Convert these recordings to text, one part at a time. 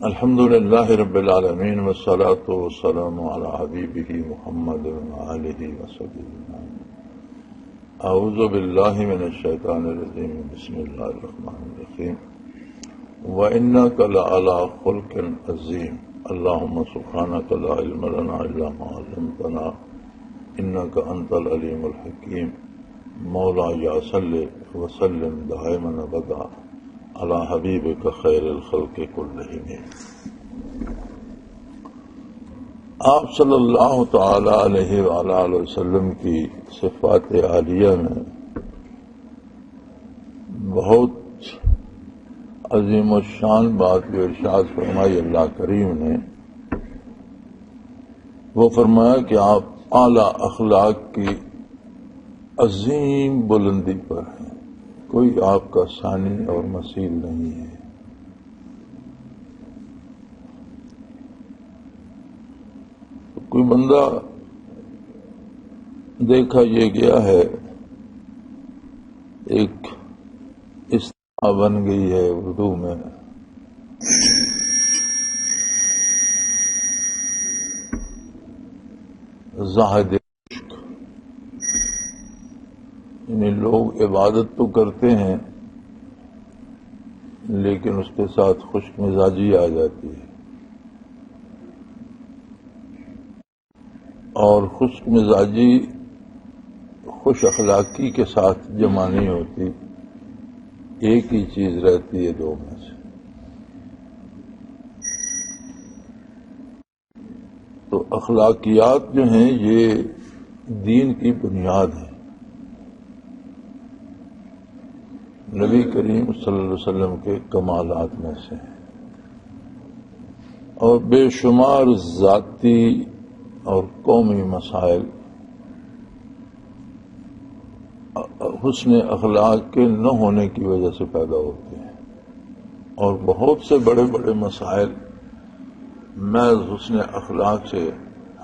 الحمد للہ رب العالمین والصلاة والسلام علی حبیبہ محمد وآلہ وصحبہ اجمعین۔ اعوذ باللہ من الشیطان الرجیم، بسم اللہ الرحمن الرحیم۔ وَإِنَّكَ لَعَلَىٰ خُلُقٍ عَظِيمٍ۔ اللہم سبحانک لا علم لنا الا ما علمتنا انک انت العلیم الحکیم۔ مولا صلی وسلم دائما ابدا علی حبیبک خیر الخلق کلہم۔ آپ صلی اللہ تعالی علیہ وآلہ وسلم کی صفات عالیہ میں بہت عظیم الشان بات جو ارشاد فرمائی اللہ کریم نے، وہ فرمایا کہ آپ اعلیٰ اخلاق کی عظیم بلندی پر ہیں، کوئی آپ کا ثانی اور مثیل نہیں ہے۔ کوئی بندہ دیکھا یہ گیا ہے، ایک اصطلاح بن گئی ہے اردو میں، زاہد عشق، یعنی لوگ عبادت تو کرتے ہیں لیکن اس کے ساتھ خشک مزاجی آ جاتی ہے، اور خشک مزاجی خوش اخلاقی کے ساتھ جمع نہیں ہوتی، ایک ہی چیز رہتی ہے دو میں سے۔ تو اخلاقیات جو ہیں یہ دین کی بنیاد ہے۔ نبی کریم صلی اللہ علیہ وسلم کے کمالات میں سے ہیں، اور بے شمار ذاتی اور قومی مسائل حسن اخلاق کے نہ ہونے کی وجہ سے پیدا ہوتے ہیں، اور بہت سے بڑے بڑے مسائل محض حسن اخلاق سے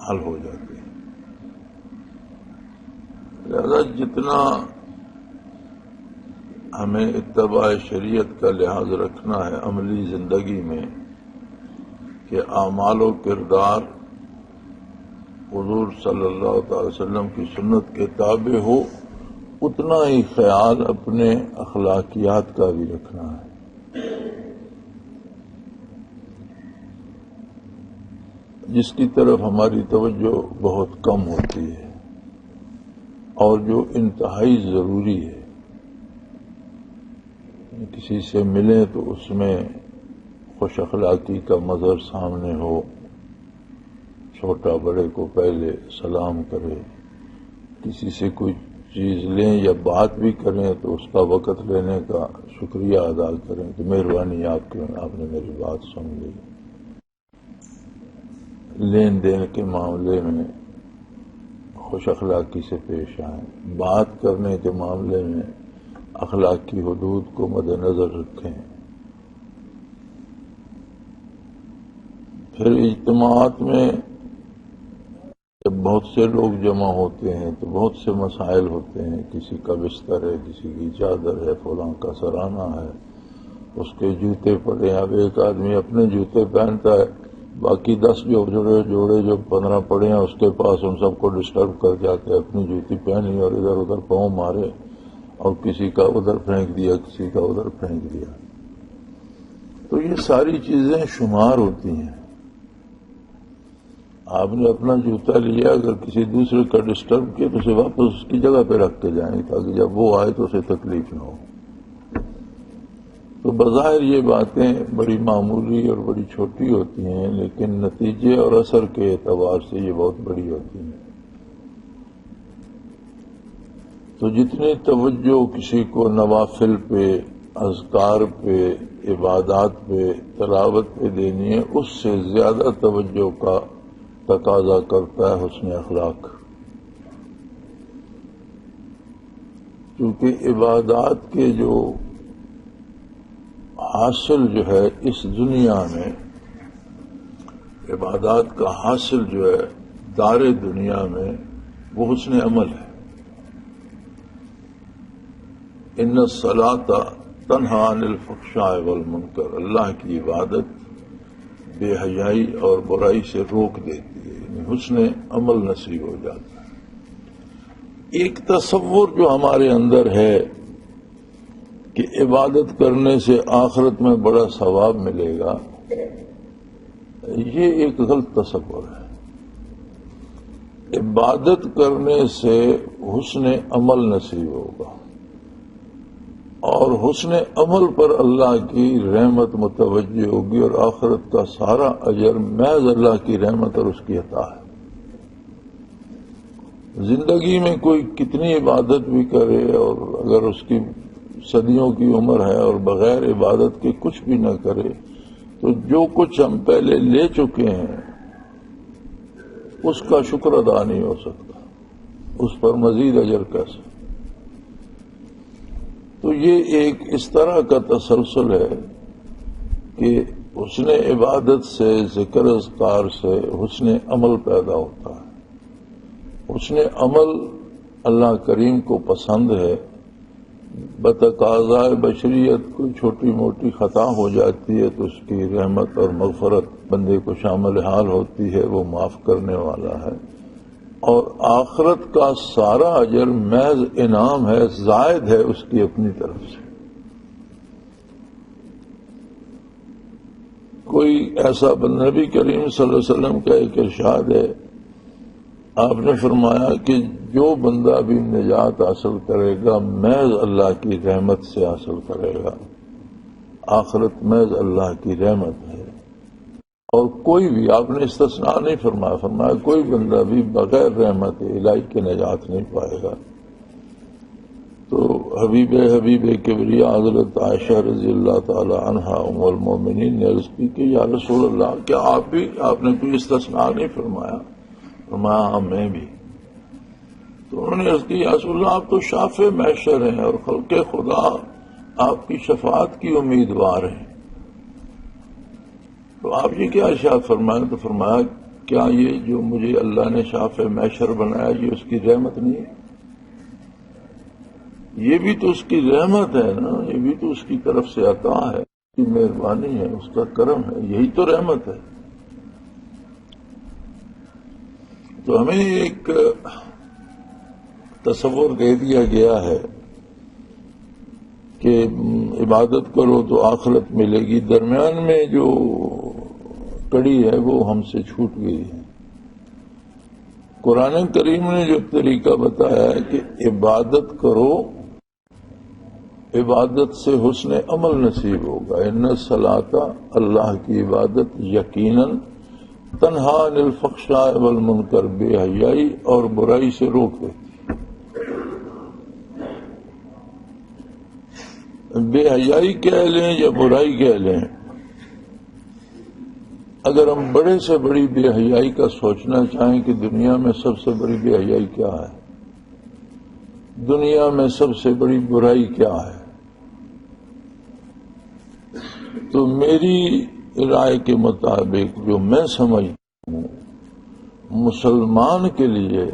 حل ہو جاتے ہیں۔ لہذا جتنا ہمیں اتباع شریعت کا لحاظ رکھنا ہے عملی زندگی میں کہ اعمال و کردار حضور صلی اللہ تعالی وسلم کی سنت کے تابع ہو، اتنا ہی خیال اپنے اخلاقیات کا بھی رکھنا ہے، جس کی طرف ہماری توجہ بہت کم ہوتی ہے اور جو انتہائی ضروری ہے۔ کسی سے ملیں تو اس میں خوش اخلاقی کا مظہر سامنے ہو، چھوٹا بڑے کو پہلے سلام کرے، کسی سے کوئی چیز لیں یا بات بھی کریں تو اس کا وقت لینے کا شکریہ ادا کریں کہ مہربانی آپ نے میری بات سن لی۔ لین دین کے معاملے میں خوش اخلاقی سے پیش آئیں، بات کرنے کے معاملے میں اخلاقی حدود کو مد نظر رکھیں۔ پھر اجتماعات میں جب بہت سے لوگ جمع ہوتے ہیں تو بہت سے مسائل ہوتے ہیں، کسی کا بستر ہے، کسی کی چادر ہے، فلاں کا سرانہ ہے، اس کے جوتے پڑے ہیں۔ اب ایک آدمی اپنے جوتے پہنتا ہے، باقی 10 جوڑے جو 15 پڑے ہیں اس کے پاس، ان سب کو ڈسٹرب کر کے آتے اپنی جوتی پہنی اور ادھر ادھر پاؤں مارے، اور کسی کا ادھر پھینک دیا، کسی کا ادھر پھینک دیا۔ تو یہ ساری چیزیں شمار ہوتی ہیں۔ آپ نے اپنا جوتا لیا، اگر کسی دوسرے کا ڈسٹرب کیا تو اسے واپس اس کی جگہ پہ رکھ کے جائیں تاکہ جب وہ آئے تو اسے تکلیف نہ ہو۔ تو بظاہر یہ باتیں بڑی معمولی اور بڑی چھوٹی ہوتی ہیں، لیکن نتیجے اور اثر کے اعتبار سے یہ بہت بڑی ہوتی ہیں۔ تو جتنی توجہ کسی کو نوافل پہ، اذکار پہ، عبادات پہ، تلاوت پہ دینی ہے، اس سے زیادہ توجہ کا تقاضا کرتا ہے حسن اخلاق، کیونکہ عبادات کے جو حاصل جو ہے اس دنیا میں، عبادات کا حاصل جو ہے دار دنیا میں، وہ حسن عمل ہے۔ ان الصلاۃ تنہی عن الفحشاء والمنکر، اللہ کی عبادت بے حیائی اور برائی سے روک دیتی ہے، یعنی حسن عمل نصیب ہو جاتا ہے۔ ایک تصور جو ہمارے اندر ہے کہ عبادت کرنے سے آخرت میں بڑا ثواب ملے گا، یہ ایک غلط تصور ہے۔ عبادت کرنے سے حسن عمل نصیب ہوگا، اور حسن عمل پر اللہ کی رحمت متوجہ ہوگی، اور آخرت کا سارا اجر محض اللہ کی رحمت اور اس کی عطا ہے۔ زندگی میں کوئی کتنی عبادت بھی کرے، اور اگر اس کی صدیوں کی عمر ہے اور بغیر عبادت کے کچھ بھی نہ کرے، تو جو کچھ ہم پہلے لے چکے ہیں اس کا شکر ادا نہیں ہو سکتا، اس پر مزید اجر کیسے؟ تو یہ ایک اس طرح کا تسلسل ہے کہ حسن عبادت سے، ذکر اذکار سے حسن عمل پیدا ہوتا ہے۔ حسن عمل اللہ کریم کو پسند ہے۔ بتقاضائے بشریت کوئی چھوٹی موٹی خطا ہو جاتی ہے تو اس کی رحمت اور مغفرت بندے کو شامل حال ہوتی ہے، وہ معاف کرنے والا ہے، اور آخرت کا سارا اجر محض انعام ہے، زائد ہے اس کی اپنی طرف سے۔ کوئی ایسا نبی کریم صلی اللہ علیہ وسلم کا ایک ارشاد ہے، آپ نے فرمایا کہ جو بندہ بھی نجات حاصل کرے گا محض اللہ کی رحمت سے حاصل کرے گا، آخرت محض اللہ کی رحمت ہے، اور کوئی بھی، آپ نے استثناء نہیں فرمایا، فرمایا کوئی بندہ بھی بغیر رحمت الہی کے نجات نہیں پائے گا۔ تو حبیب کبریا حضرت عائشہ رضی اللہ تعالی عنہا ام المومنین نے عرض کی کہ یا رسول اللہ، کیا آپ نے کوئی استثناء نہیں فرمایا؟ فرمایا ہاں میں بھی۔ تو انہوں نے عرض کی یا رسول اللہ، آپ تو شافع محشر ہیں اور خلق خدا آپ کی شفاعت کی امیدوار ہیں، تو آپ یہ کیا ارشاد فرمائیں؟ تو فرمایا کیا یہ جو مجھے اللہ نے شافع محشر بنایا یہ اس کی رحمت نہیں ہے؟ یہ بھی تو اس کی رحمت ہے نا، یہ بھی تو اس کی طرف سے عطا ہے، اس کی مہربانی ہے، اس کا کرم ہے، یہی تو رحمت ہے۔ تو ہمیں ایک تصور دے دیا گیا ہے کہ عبادت کرو تو آخرت ملے گی، درمیان میں جو کڑی ہے وہ ہم سے چھوٹ گئی ہے۔ قرآن کریم نے جو طریقہ بتایا ہے کہ عبادت کرو، عبادت سے حسن عمل نصیب ہوگا۔ ان الصلاۃ، اللہ کی عبادت یقیناً تنہا عن الفحشاء والمنکر، بے حیائی اور برائی سے روک دیتی۔ بے حیائی کہہ لیں یا برائی کہہ لیں، اگر ہم بڑے سے بڑی بے حیائی کا سوچنا چاہیں کہ دنیا میں سب سے بڑی بے حیائی کیا ہے، دنیا میں سب سے بڑی برائی کیا ہے، تو میری رائے کے مطابق جو میں سمجھتا ہوں، مسلمان کے لیے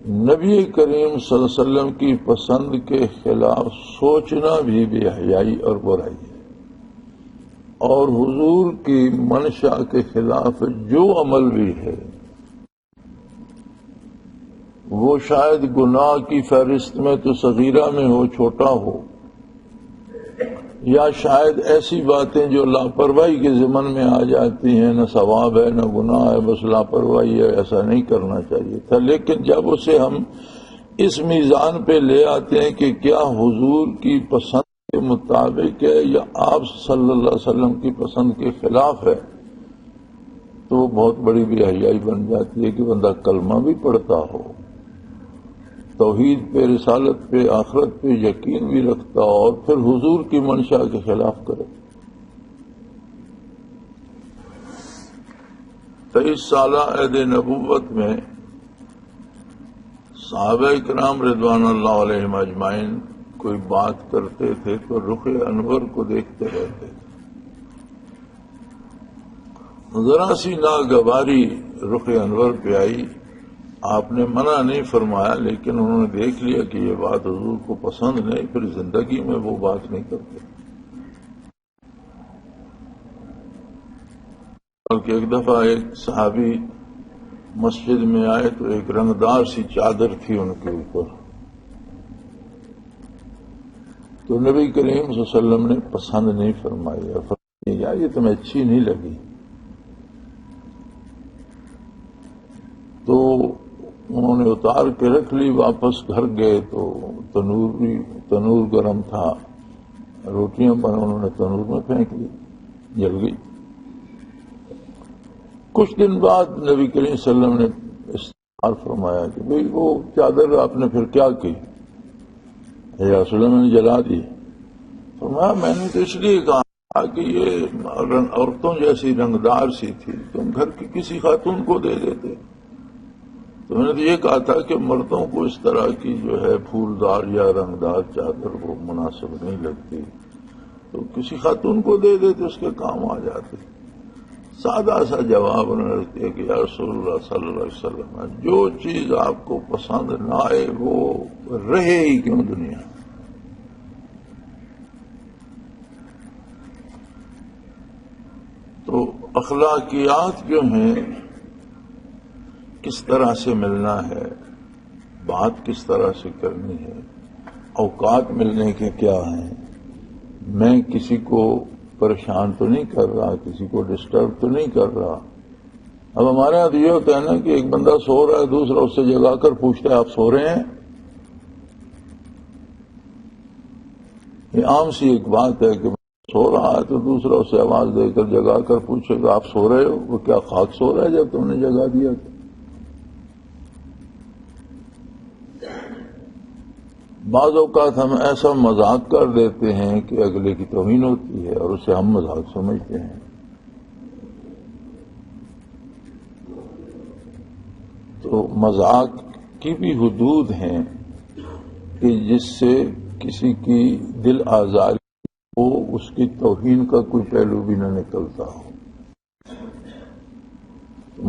نبی کریم صلی اللہ علیہ وسلم کی پسند کے خلاف سوچنا بھی بے حیائی اور برائی ہے، اور حضور کی منشا کے خلاف جو عمل بھی ہے وہ شاید گناہ کی فہرست میں تو صغیرہ میں ہو، چھوٹا ہو، یا شاید ایسی باتیں جو لاپرواہی کے ضمن میں آ جاتی ہیں، نہ ثواب ہے نہ گناہ ہے، بس لاپرواہی ہے، ایسا نہیں کرنا چاہیے تھا، لیکن جب اسے ہم اس میزان پہ لے آتے ہیں کہ کیا حضور کی پسند کے مطابق ہے یا آپ صلی اللہ علیہ وسلم کی پسند کے خلاف ہے، تو وہ بہت بڑی بے حیائی بن جاتی ہے کہ بندہ کلمہ بھی پڑھتا ہو، توحید پہ، رسالت پہ، آخرت پہ یقین بھی رکھتا ہو، اور پھر حضور کی منشا کے خلاف کرے۔ 23 سالہ عہد نبوت میں صحابہ کرام رضوان اللہ علیہم اجمعین کوئی بات کرتے تھے تو رخ انور کو دیکھتے رہتے تھے، ذرا سی ناگواری رخ انور پہ آئی، آپ نے منع نہیں فرمایا، لیکن انہوں نے دیکھ لیا کہ یہ بات حضور کو پسند نہیں، پھر زندگی میں وہ بات نہیں کرتے۔ کہ ایک دفعہ ایک صحابی مسجد میں آئے تو ایک رنگدار سی چادر تھی ان کے اوپر، تو نبی کریم صلی اللہ علیہ وسلم نے پسند نہیں فرمائی اور فرمایا یہ تمہیں اچھی نہیں لگی، تو انہوں نے اتار کے رکھ لی، واپس گھر گئے تو تنور گرم تھا، روٹیاں پر انہوں نے تنور میں پھینک لی، جل گئی۔ کچھ دن بعد نبی کریم صلی اللہ علیہ وسلم نے استغفار فرمایا کہ بھئی وہ چادر آپ نے پھر کیا کی؟ یا رسول اللہ، میں نے جلا دی۔ فرمایا میں نے تو اس لیے کہا کہ یہ عورتوں جیسی رنگدار سی تھی، تم گھر کی کسی خاتون کو دے دیتے۔ تو میں نے تو یہ کہا تھا کہ مردوں کو اس طرح کی جو ہے پھولدار یا رنگدار چادر وہ مناسب نہیں لگتی، تو کسی خاتون کو دے دیتے، اس کے کام آ جاتے۔ سادہ سا جواب انہوں نے دیا کہ یا رسول اللہ صلی اللہ علیہ وسلم، جو چیز آپ کو پسند نہ آئے وہ رہے ہی کیوں دنیا۔ تو اخلاقیات جو ہیں کس طرح سے ملنا ہے، بات کس طرح سے کرنی ہے، اوقات ملنے کے کیا ہیں، میں کسی کو پریشان تو نہیں کر رہا، کسی کو ڈسٹرب تو نہیں کر رہا۔ اب ہمارے یہاں تو یہ ہوتا ہے نا کہ ایک بندہ سو رہا ہے، دوسرا اس سے جگا کر پوچھتا ہے آپ سو رہے ہیں۔ یہ عام سی ایک بات ہے کہ سو رہا ہے تو دوسرا اسے آواز دے کر جگا کر پوچھے گا آپ سو رہے ہو، وہ کیا خاک سو رہا ہے جب تم نے جگا دیا تھا۔ بعض اوقات ہم ایسا مذاق کر دیتے ہیں کہ اگلے کی توہین ہوتی ہے اور اسے ہم مذاق سمجھتے ہیں۔ تو مذاق کی بھی حدود ہیں کہ جس سے کسی کی دل آزاری ہو، اس کی توہین کا کوئی پہلو بھی نہ نکلتا ہو۔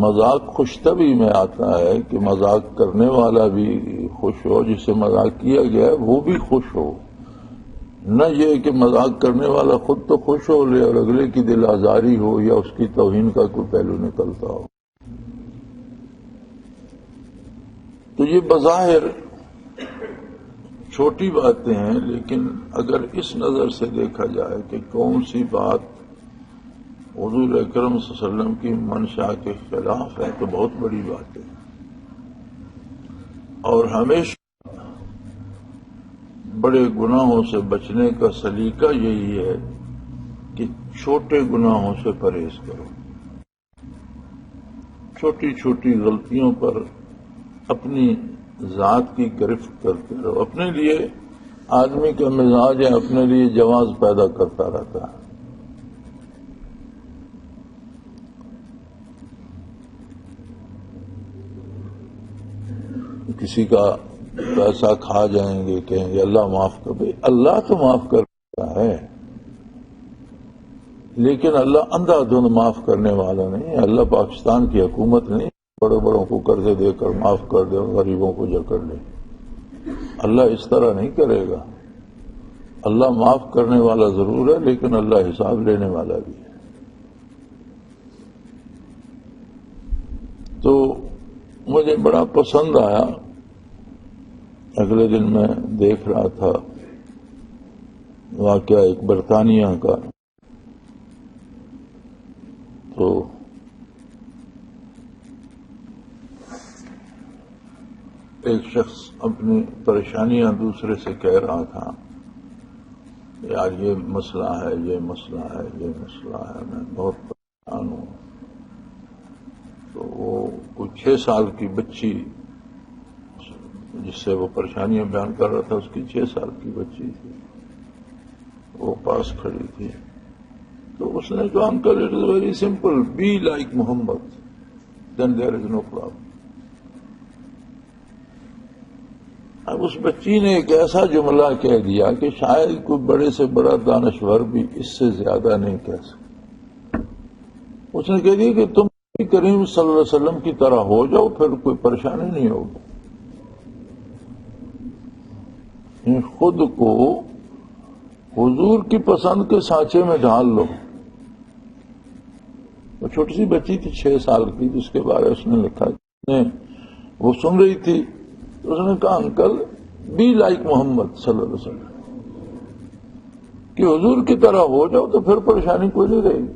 مذاق خوش طبعی میں آتا ہے کہ مذاق کرنے والا بھی خوش ہو، جسے مذاق کیا گیا ہے وہ بھی خوش ہو، نہ یہ کہ مذاق کرنے والا خود تو خوش ہو لے اور اگلے کی دل آزاری ہو یا اس کی توہین کا کوئی پہلو نکلتا ہو۔ تو یہ بظاہر چھوٹی باتیں ہیں، لیکن اگر اس نظر سے دیکھا جائے کہ کون سی بات حضور اکرم صلی اللہ علیہ وسلم کی منشا کے خلاف ہے تو بہت بڑی بات ہے۔ اور ہمیشہ بڑے گناہوں سے بچنے کا سلیقہ یہی ہے کہ چھوٹے گناہوں سے پرہیز کرو، چھوٹی چھوٹی غلطیوں پر اپنی ذات کی گرفت کرتے رہو۔ اپنے لیے آدمی کا مزاج ہے اپنے لیے جواز پیدا کرتا رہتا ہے۔ کسی کا پیسہ کھا جائیں گے، کہیں گے اللہ معاف کر دے، اللہ تو معاف کرتا ہے، لیکن اللہ اندھا دھند معاف کرنے والا نہیں ہے۔ اللہ پاکستان کی حکومت نہیں بڑے بڑوں کو قرضے دے کر معاف کر دے اور غریبوں کو جکڑ لے۔ اللہ اس طرح نہیں کرے گا۔ اللہ معاف کرنے والا ضرور ہے، لیکن اللہ حساب لینے والا بھی ہے۔ تو مجھے بڑا پسند آیا، اگلے دن میں دیکھ رہا تھا واقعہ ایک برطانیہ کا، تو ایک شخص اپنی پریشانیاں دوسرے سے کہہ رہا تھا، یار یہ مسئلہ ہے، یہ مسئلہ ہے، یہ مسئلہ ہے، میں بہت پریشان ہوں۔ تو وہ کوئی 6 سال کی بچی جس سے وہ پریشانیاں بیان کر رہا تھا، اس کی 6 سال کی بچی تھی، وہ پاس کھڑی تھی۔ تو اس نے کہا uncle it is very simple, be like Muhammad Din there is no problem. اب اس بچی نے ایک ایسا جملہ کہہ دیا کہ شاید کوئی بڑے سے بڑا دانشور بھی اس سے زیادہ نہیں کہہ سکتا۔ اس نے کہہ دیا کہ تم کریم صلی اللہ علیہ وسلم کی طرح ہو جاؤ، پھر کوئی پریشانی نہیں ہوگی۔ خود کو حضور کی پسند کے سانچے میں ڈال لو، وہ چھوٹی سی بچی تھی 6 سال کی، جس کے بارے اس نے لکھا، وہ سن رہی تھی تو اس نے کہا انکل بی لائک محمد صلی اللہ علیہ وسلم، کہ حضور کی طرح ہو جاؤ تو پھر پریشانی کوئی نہیں رہے گی۔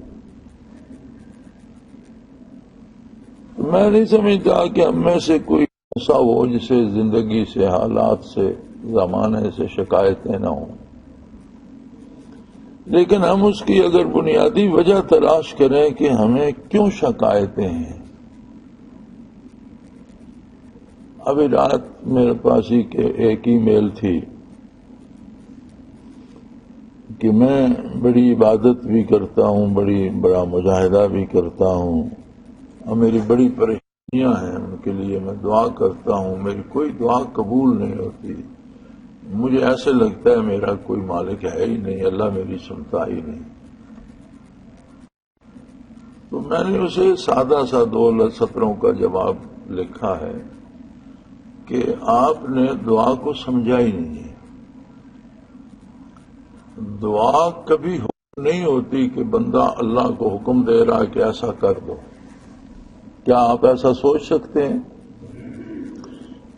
میں نہیں سمجھتا کہ ہم میں سے کوئی ایسا ہو جسے زندگی سے، حالات سے، زمانے سے شکایتیں نہ ہوں، لیکن ہم اس کی اگر بنیادی وجہ تلاش کریں کہ ہمیں کیوں شکایتیں ہیں۔ ابھی رات میرے پاس ہی ایک ای میل تھی کہ میں بڑی عبادت بھی کرتا ہوں، بڑا مجاہدہ بھی کرتا ہوں، اور میری بڑی پریشانیاں ہیں، ان کے لیے میں دعا کرتا ہوں، میری کوئی دعا قبول نہیں ہوتی، مجھے ایسے لگتا ہے میرا کوئی مالک ہے ہی نہیں، اللہ میری سنتا ہی نہیں۔ تو میں نے اسے سادہ سا 2 سطروں کا جواب لکھا ہے کہ آپ نے دعا کو سمجھا ہی نہیں ہے۔ دعا کبھی حکم نہیں ہوتی کہ بندہ اللہ کو حکم دے رہا ہے کہ ایسا کر دو۔ کیا آپ ایسا سوچ سکتے ہیں؟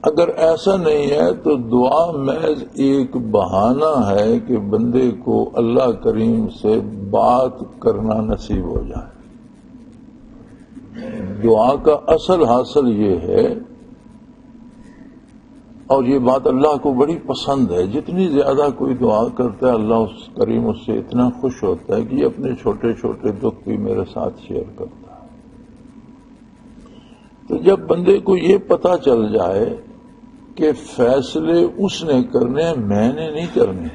اگر ایسا نہیں ہے تو دعا محض ایک بہانہ ہے کہ بندے کو اللہ کریم سے بات کرنا نصیب ہو جائے۔ دعا کا اصل حاصل یہ ہے، اور یہ بات اللہ کو بڑی پسند ہے، جتنی زیادہ کوئی دعا کرتا ہے اللہ کریم اس سے اتنا خوش ہوتا ہے کہ یہ اپنے چھوٹے چھوٹے دکھ بھی میرے ساتھ شیئر کرتا ہے۔ تو جب بندے کو یہ پتا چل جائے کہ فیصلے اس نے کرنے ہیں، میں نے نہیں کرنے،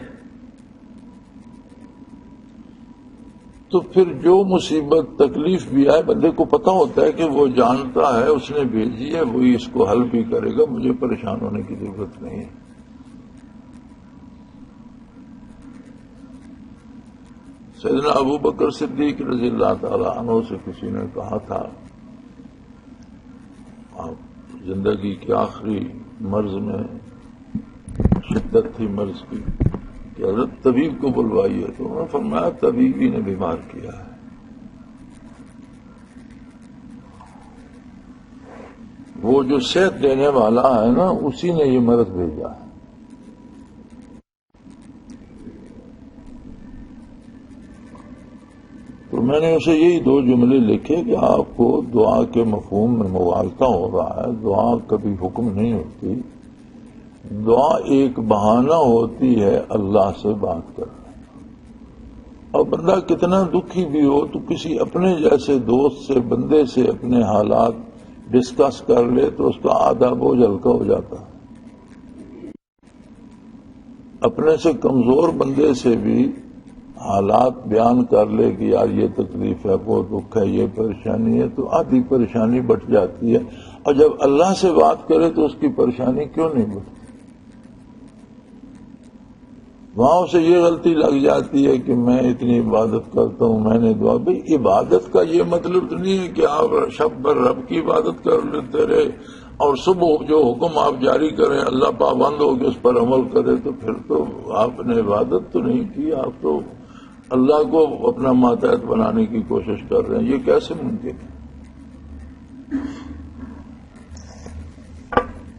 تو پھر جو مصیبت تکلیف بھی آئے بندے کو پتا ہوتا ہے کہ وہ جانتا ہے اس نے بھیجی ہے، وہی اس کو حل بھی کرے گا، مجھے پریشان ہونے کی ضرورت نہیں ہے۔ سیدنا ابو بکر صدیق رضی اللہ تعالی عنہ سے کسی نے کہا تھا، آپ زندگی کے آخری مرض میں شدت تھی مرض کی کہ حضرت طبیب کو بلوائیے، تو انہوں نے فرمایا طبیب ہی نے بیمار کیا ہے۔ وہ جو صحت دینے والا ہے نا، اسی نے یہ مرض بھیجا ہے۔ تو میں نے اسے یہی 2 جملے لکھے کہ آپ کو دعا کے مفہوم میں مغالطہ ہو رہا ہے۔ دعا کبھی حکم نہیں ہوتی، دعا ایک بہانہ ہوتی ہے اللہ سے بات کرنے۔ اور بندہ کتنا دکھی بھی ہو تو کسی اپنے جیسے دوست سے، بندے سے اپنے حالات ڈسکس کر لے تو اس کا آدھا بوجھ ہلکا ہو جاتا ہے۔ اپنے سے کمزور بندے سے بھی حالات بیان کر لے کہ یار یہ تکلیف ہے، وہ دکھ ہے، یہ پریشانی ہے، تو آدھی پریشانی بٹ جاتی ہے۔ اور جب اللہ سے بات کرے تو اس کی پریشانی کیوں نہیں بٹتی؟ وہاں اسے یہ غلطی لگ جاتی ہے کہ میں اتنی عبادت کرتا ہوں، میں نے دعا۔ بھئی عبادت کا یہ مطلب تو نہیں ہے کہ آپ شب بھر رب کی عبادت کر لیتے رہے اور صبح جو حکم آپ جاری کریں اللہ پابند ہو کہ اس پر عمل کرے، تو پھر تو آپ نے عبادت تو نہیں کی، آپ تو اللہ کو اپنا ماتحت بنانے کی کوشش کر رہے ہیں۔ یہ کیسے ممکن ہے؟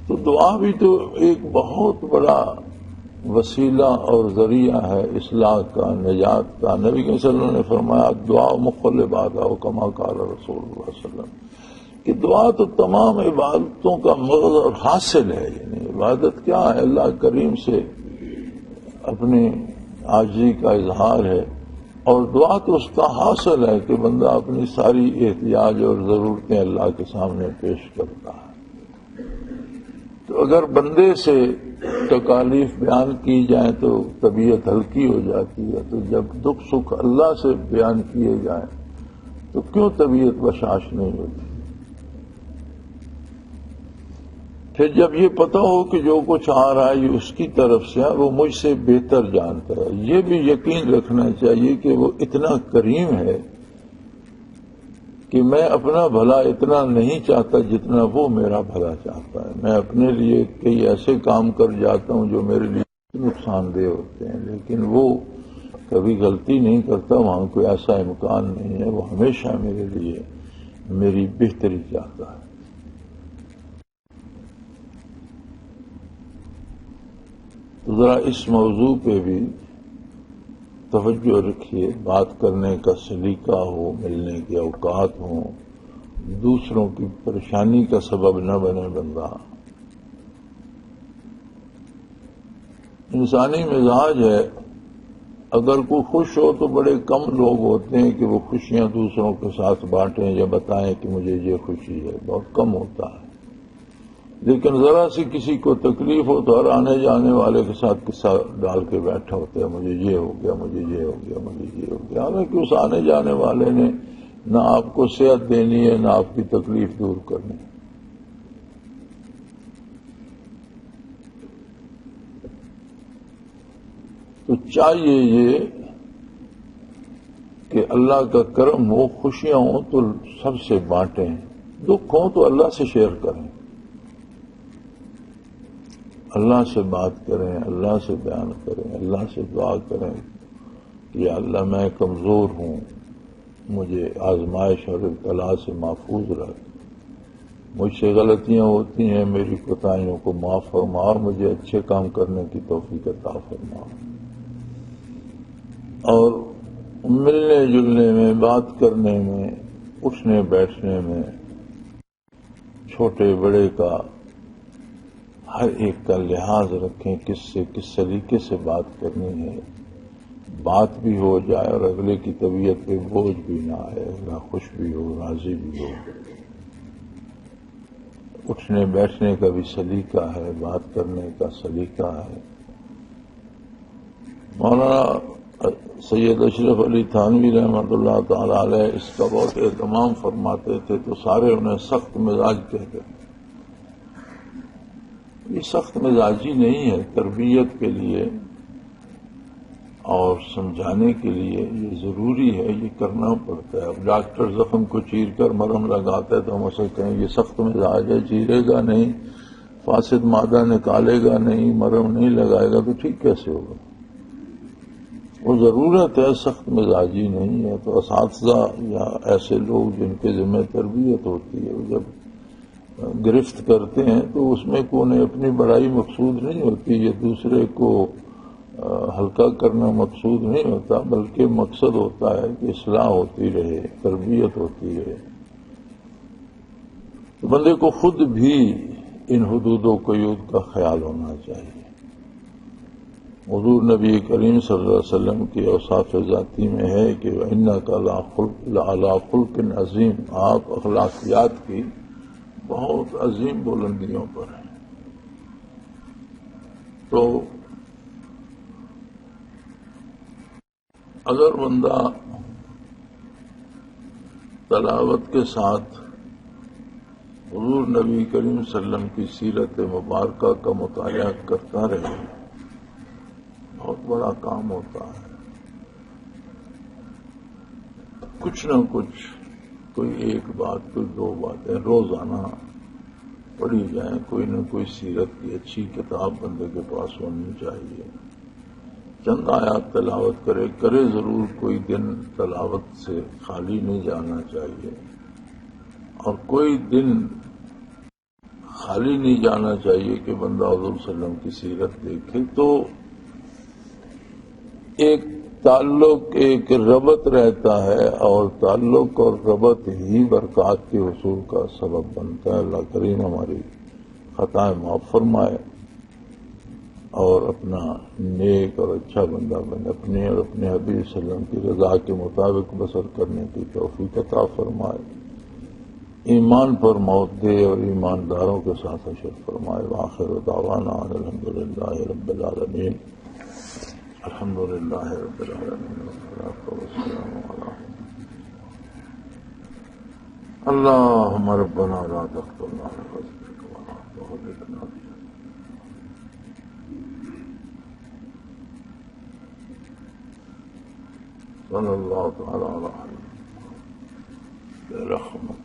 تو دعا بھی تو ایک بہت بڑا وسیلہ اور ذریعہ ہے اصلاح کا، نجات کا۔ نبی صلی اللہ علیہ وسلم نے فرمایا دعا مقلبات او کما قال رسول اللہ صلی اللہ علیہ وسلم، کہ دعا تو تمام عبادتوں کا مغز اور حاصل ہے۔ یعنی عبادت کیا ہے؟ اللہ کریم سے اپنی عاجزی کا اظہار ہے، اور دعا تو اس کا حاصل ہے کہ بندہ اپنی ساری احتیاج اور ضرورتیں اللہ کے سامنے پیش کرتا ہے۔ تو اگر بندے سے تکالیف بیان کی جائیں تو طبیعت ہلکی ہو جاتی ہے، تو جب دکھ سکھ اللہ سے بیان کیے جائیں تو کیوں طبیعت بشاش نہیں ہوتی؟ پھر جب یہ پتا ہو کہ جو کچھ آ رہا ہے یہ اس کی طرف سے ہے، وہ مجھ سے بہتر جانتا ہے، یہ بھی یقین رکھنا چاہیے کہ وہ اتنا کریم ہے کہ میں اپنا بھلا اتنا نہیں چاہتا جتنا وہ میرا بھلا چاہتا ہے۔ میں اپنے لیے کئی ایسے کام کر جاتا ہوں جو میرے لیے نقصان دہ ہوتے ہیں، لیکن وہ کبھی غلطی نہیں کرتا، وہاں کوئی ایسا امکان نہیں ہے، وہ ہمیشہ میرے لیے میری بہتری چاہتا ہے۔ تو ذرا اس موضوع پہ بھی توجہ رکھیے، بات کرنے کا سلیقہ ہو، ملنے کے اوقات ہوں، دوسروں کی پریشانی کا سبب نہ بنے بندہ۔ انسانی مزاج ہے، اگر کوئی خوش ہو تو بڑے کم لوگ ہوتے ہیں کہ وہ خوشیاں دوسروں کے ساتھ بانٹیں یا بتائیں کہ مجھے یہ خوشی ہے، بہت کم ہوتا ہے۔ لیکن ذرا سی کسی کو تکلیف ہو تو ہر آنے جانے والے کے ساتھ قصہ ڈال کے بیٹھا ہوتا ہے، مجھے یہ ہو گیا، مجھے یہ ہو گیا، مجھے یہ ہو گیا۔ حالانکہ اس آنے جانے والے نے نہ آپ کو صحت دینی ہے، نہ آپ کی تکلیف دور کرنی ہے۔ تو چاہیے یہ کہ اللہ کا کرم ہو، خوشیاں ہوں تو سب سے بانٹیں، دکھ ہوں تو اللہ سے شیئر کریں، اللہ سے بات کریں، اللہ سے بیان کریں، اللہ سے دعا کریں کہ یا اللہ میں کمزور ہوں، مجھے آزمائش اور ابتلا سے محفوظ رکھ، مجھ سے غلطیاں ہوتی ہیں، میری کوتاہیوں کو معاف فرما اور مجھے اچھے کام کرنے کی توفیق عطا فرما۔ اور ملنے جلنے میں، بات کرنے میں، اٹھنے بیٹھنے میں چھوٹے بڑے کا ہر ایک کا لحاظ رکھیں، کس سے کس سلیقے سے بات کرنی ہے، بات بھی ہو جائے اور اگلے کی طبیعت پہ بوجھ بھی نہ آئے، نہ خوش بھی ہو، راضی بھی ہو۔ اٹھنے بیٹھنے کا بھی سلیقہ ہے، بات کرنے کا سلیقہ ہے۔ مولانا سید اشرف علی تھانوی رحمۃ اللہ تعالی علیہ اس کا بہت اہتمام فرماتے تھے، تو سارے انہیں سخت مزاج کہتے ہیں۔ یہ سخت مزاجی نہیں ہے، تربیت کے لیے اور سمجھانے کے لیے یہ ضروری ہے، یہ کرنا پڑتا ہے۔ اب ڈاکٹر زخم کو چیر کر مرہم لگاتا ہے تو ہم اسے کہیں یہ سخت مزاج ہے، چیرے گا نہیں، فاسد مادہ نکالے گا نہیں، مرہم نہیں لگائے گا تو ٹھیک کیسے ہوگا؟ وہ ضرورت ہے، سخت مزاجی نہیں ہے۔ تو اساتذہ یا ایسے لوگ جن کے ذمہ تربیت ہوتی ہے، وہ جب گرفت کرتے ہیں تو اس میں کوئی اپنی بڑائی مقصود نہیں ہوتی، یہ دوسرے کو ہلکا کرنا مقصود نہیں ہوتا، بلکہ مقصد ہوتا ہے کہ اصلاح ہوتی رہے، تربیت ہوتی رہے۔ تو بندے کو خود بھی ان حدود و قیود کا خیال ہونا چاہیے۔ حضور نبی کریم صلی اللہ علیہ وسلم کی اوصاف ذاتی میں ہے کہ وَإِنَّكَ لَعَلَىٰ خُلُقٍ عَظِيمٍ، آپ اخلاقیات کی بہت عظیم بلندیوں پر ہیں۔ تو اگر بندہ تلاوت کے ساتھ حضور نبی کریم صلی اللہ علیہ وسلم کی سیرت مبارکہ کا مطالعہ کرتا رہے، بہت بڑا کام ہوتا ہے۔ کچھ نہ کچھ، کوئی ایک بات، کوئی دو باتیں روزانہ پڑھی جائیں، کوئی نہ کوئی سیرت کی اچھی کتاب بندے کے پاس ہونی چاہیے۔ چند آیات تلاوت کرے ضرور، کوئی دن تلاوت سے خالی نہیں جانا چاہیے، اور کوئی دن خالی نہیں جانا چاہیے کہ بندہ حضور صلی اللہ علیہ وسلم کی سیرت دیکھے۔ تو ایک تعلق، ایک ربط رہتا ہے، اور تعلق اور ربط ہی برکات کے حصول کا سبب بنتا ہے۔ اللہ کریم ہماری خطائیں معاف فرمائے اور اپنا نیک اور اچھا بندہ بنے، اپنے اور اپنے حبیب صلی اللہ علیہ وسلم کی رضا کے مطابق بسر کرنے کی توفیق عطا فرمائے، ایمان پر موت دے اور ایمانداروں کے ساتھ حشر فرمائے۔ وآخر دعوانا الحمدللہ رب العالمین، الحمدللہ رب العالمین، والصلاة والسلام علی اللہم ربنا لا تقتلنا بفضلک ولا تغرقنا بجهلك۔ صلی اللہ تعالی علیہ وسلم۔